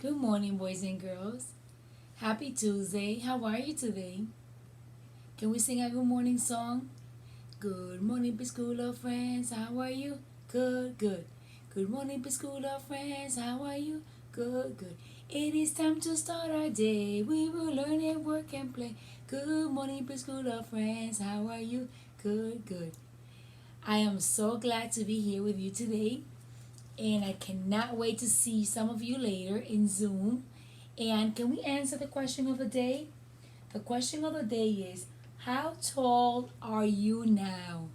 Good morning, boys and girls. Happy Tuesday. How are you today? Can we sing a good morning song? Good morning, Piscula friends. How are you? Good, good. Good morning, Piscula friends. How are you? Good, good. It is time to start our day. We will learn and work and play. Good morning, Piscula friends. How are you? Good, good. I am so glad to be here with you today, and I cannot wait to see some of you later in Zoom. And can we answer the question of the day? The question of the day is, how tall are you now?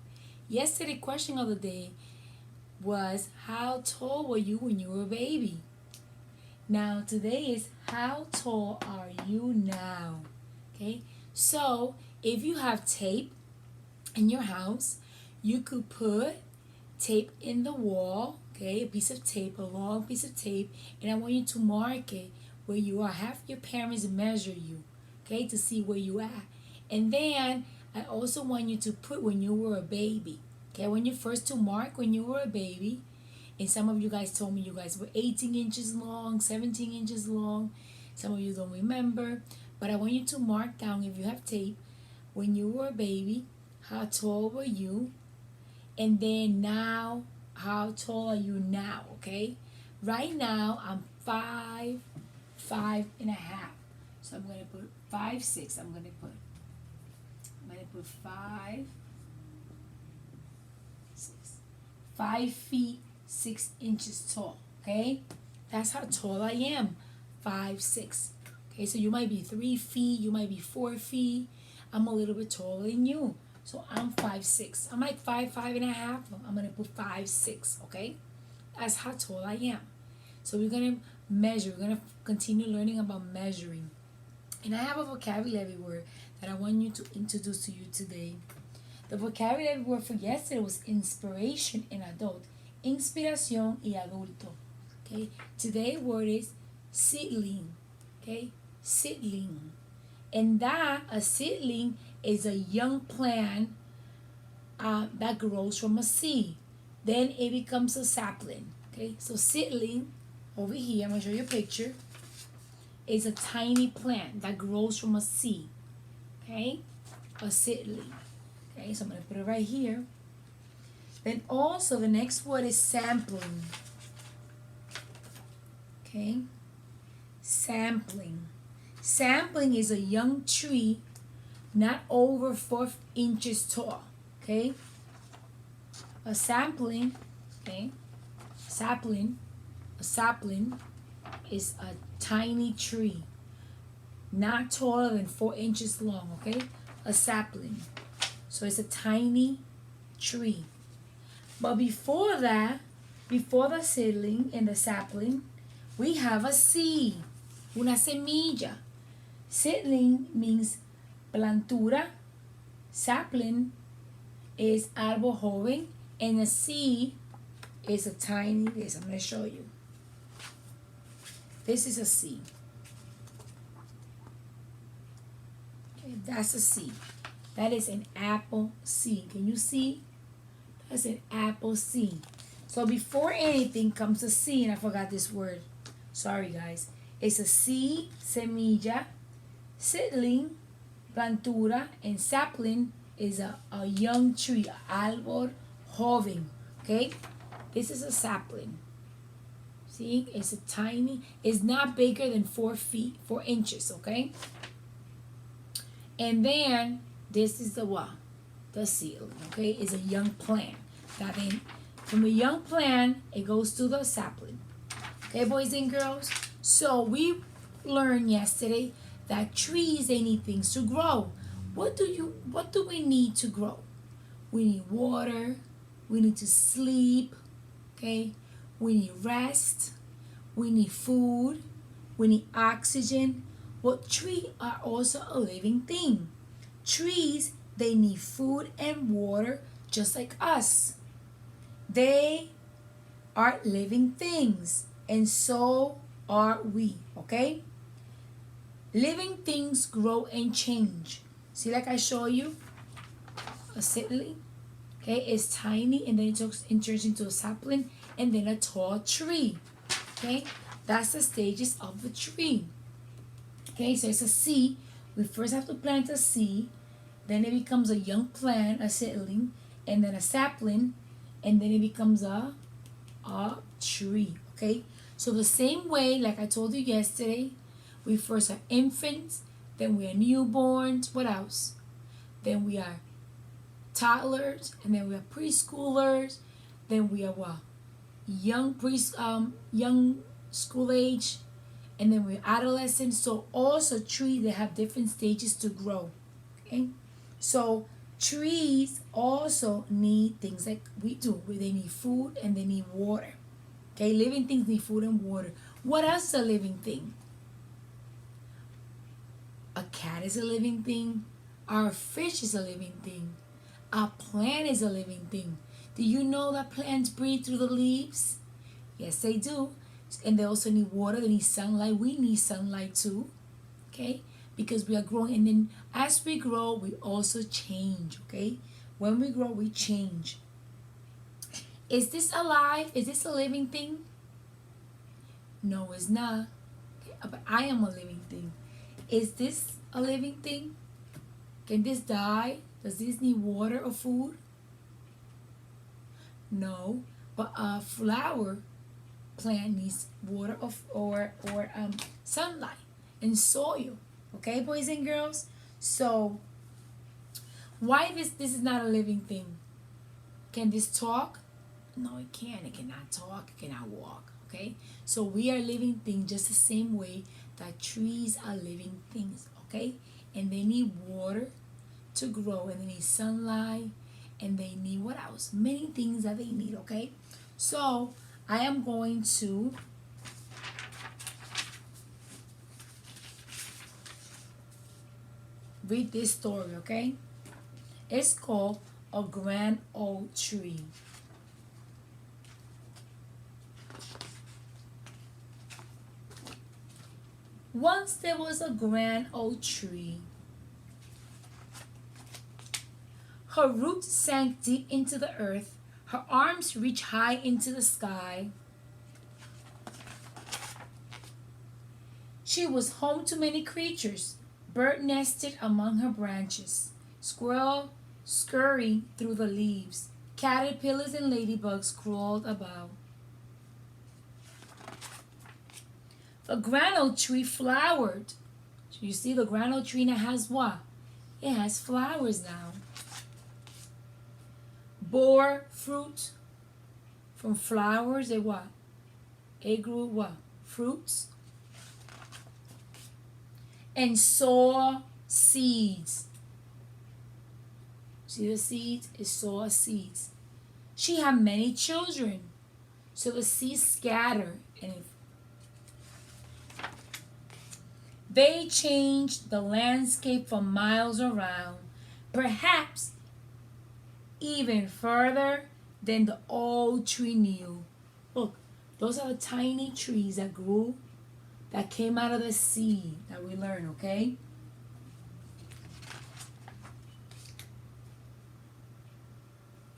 Yesterday question of the day was, how tall were you when you were a baby? Now today is, how tall are you now? Okay, so if you have tape in your house, you could put tape in the wall, okay, a piece of tape, a long piece of tape, and I want you to mark it where you are. Have your parents measure you, okay, to see where you are. And then I also want you to put when you were a baby, okay, when you first to mark when you were a baby. And some of you guys told me you guys were 18 inches long, 17 inches long. Some of you don't remember, but I want you to mark down, if you have tape, when you were a baby, how tall were you? And then now, how tall are you now? Okay, right now I'm 5'5.5". So I'm gonna put 5'6". I'm gonna put 5'6", 5 feet 6 inches tall. Okay, that's how tall I am, 5'6". Okay, so you might be 3 feet, you might be 4 feet. I'm a little bit taller than you. So I'm 5'6". I'm like 5'5.5". I'm gonna put 5'6". Okay, that's how tall I am. So we're gonna measure. We're gonna continue learning about measuring. And I have a vocabulary word that I want you to introduce to you today. The vocabulary word for yesterday was inspiration and adult. Inspiración y adulto. Okay. Today word is seedling. Okay, seedling. And that a seedling is a young plant that grows from a seed. Then it becomes a sapling. Okay, so seedling over here, I'm gonna show you a picture, is a tiny plant that grows from a seed. Okay, a seedling. Okay, so I'm gonna put it right here. Then also the next word is sampling. Okay, sampling. Sampling is a young tree not over 4 inches tall. Okay, a sapling, okay, a sapling is a tiny tree not taller than 4 inches long. Okay, a sapling, so it's a tiny tree. But before that, before the seedling and the sapling, we have a seed, una semilla. Seedling means plantura, sapling is árbol joven, and a seed is a tiny, this I'm going to show you. This is a seed. Okay, that's a seed. That is an apple seed. Can you see? That's an apple seed. So before anything comes a seed, and I forgot this word. Sorry guys. It's a seed, semilla, seedling, plantura, and sapling is a young tree, árbol joven. Okay, this is a sapling. See, it's a tiny, it's not bigger than 4 feet, 4 inches. Okay, and then this is the what? The seedling. Okay, is a young plant. That means from a young plant it goes to the sapling. Okay, boys and girls. So we learned yesterday that trees, they need things to grow. What do we need to grow? We need water, we need to sleep, okay? We need rest, we need food, we need oxygen. Well, trees are also a living thing. Trees, they need food and water just like us. They are living things, and so are we, okay? Living things grow and change. See, like I show you, a seedling, okay, it's tiny, and then it turns into a sapling, and then a tall tree, okay? That's the stages of the tree. Okay, so it's a seed. We first have to plant a seed, then it becomes a young plant, a seedling, and then a sapling, and then it becomes a tree. Okay, so the same way, like I told you yesterday, we first are infants, then we are newborns. What else? Then we are toddlers, and then we are preschoolers, then we are what? Young school age, and then we're adolescents. So also trees, they have different stages to grow. Okay, so trees also need things like we do, where they need food and they need water. Okay, living things need food and water. What else is a living thing? A cat is a living thing. Our fish is a living thing. A plant is a living thing. Do you know that plants breathe through the leaves? Yes, they do. And they also need water, they need sunlight. We need sunlight too. Okay? Because we are growing, and then as we grow, we also change. Okay? When we grow, we change. Is this alive? Is this a living thing? No, it's not. Okay? But I am a living thing. Is this a living thing? Can this die? Does this need water or food? No. But a flower plant needs water or sunlight and soil. Okay, boys and girls? So why this is not a living thing? Can this talk? No, it can't. It cannot talk. It cannot walk. Okay? So we are living things just the same way that trees are living things. Okay? And they need water to grow, and they need sunlight, and they need what else? Many things that they need. Okay? So I am going to read this story. Okay? It's called A Grand Old Tree. Once there was a grand old tree. Her roots sank deep into the earth. Her arms reached high into the sky. She was home to many creatures. Bird nested among her branches. Squirrel scurried through the leaves. Caterpillars and ladybugs crawled about. The grand old tree flowered. So you see the grand old tree now has what? It has flowers now. Bore fruit from flowers. It what? It grew what? Fruits. And saw seeds. See the seeds? It saw seeds. She had many children. So the seeds scattered, and they changed the landscape for miles around, perhaps even further than the old tree knew. Look, those are the tiny trees that grew, that came out of the seed that we learned, okay?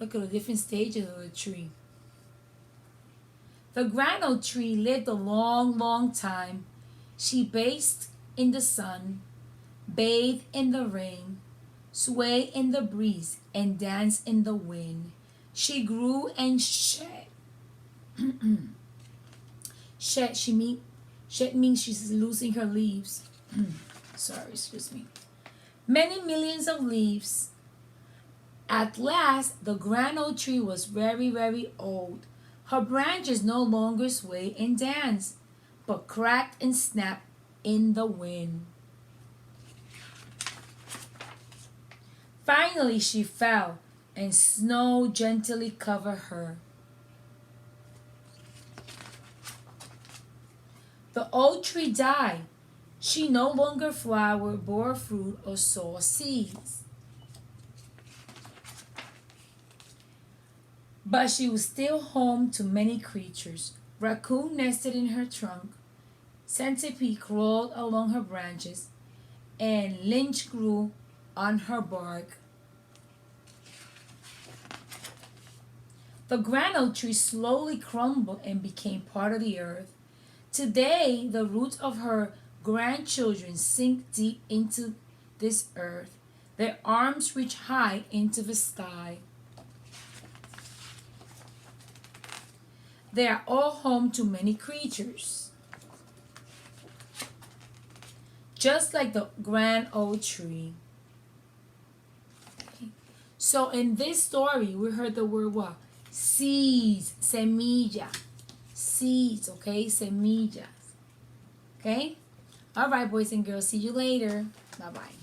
Look at the different stages of the tree. The grand old tree lived a long, long time. She basked in the sun, bathed in the rain, swayed in the breeze, and danced in the wind. She grew and shed. Shed means she's losing her leaves. Sorry, excuse me. Many millions of leaves. At last, the grand old tree was very, very old. Her branches no longer swayed and danced, but cracked and snapped in the wind. Finally, she fell, and snow gently covered her. The old tree died. She no longer flowered, bore fruit, or saw seeds. But she was still home to many creatures. Raccoon nested in her trunk. Centipede crawled along her branches, and lynx grew on her bark. The grand old tree slowly crumbled and became part of the earth. Today, the roots of her grandchildren sink deep into this earth. Their arms reach high into the sky. They are all home to many creatures, just like the grand old tree. Okay. So in this story, we heard the word what? Seeds, semilla. Seeds, okay? Semillas. Okay? All right, boys and girls. See you later. Bye-bye.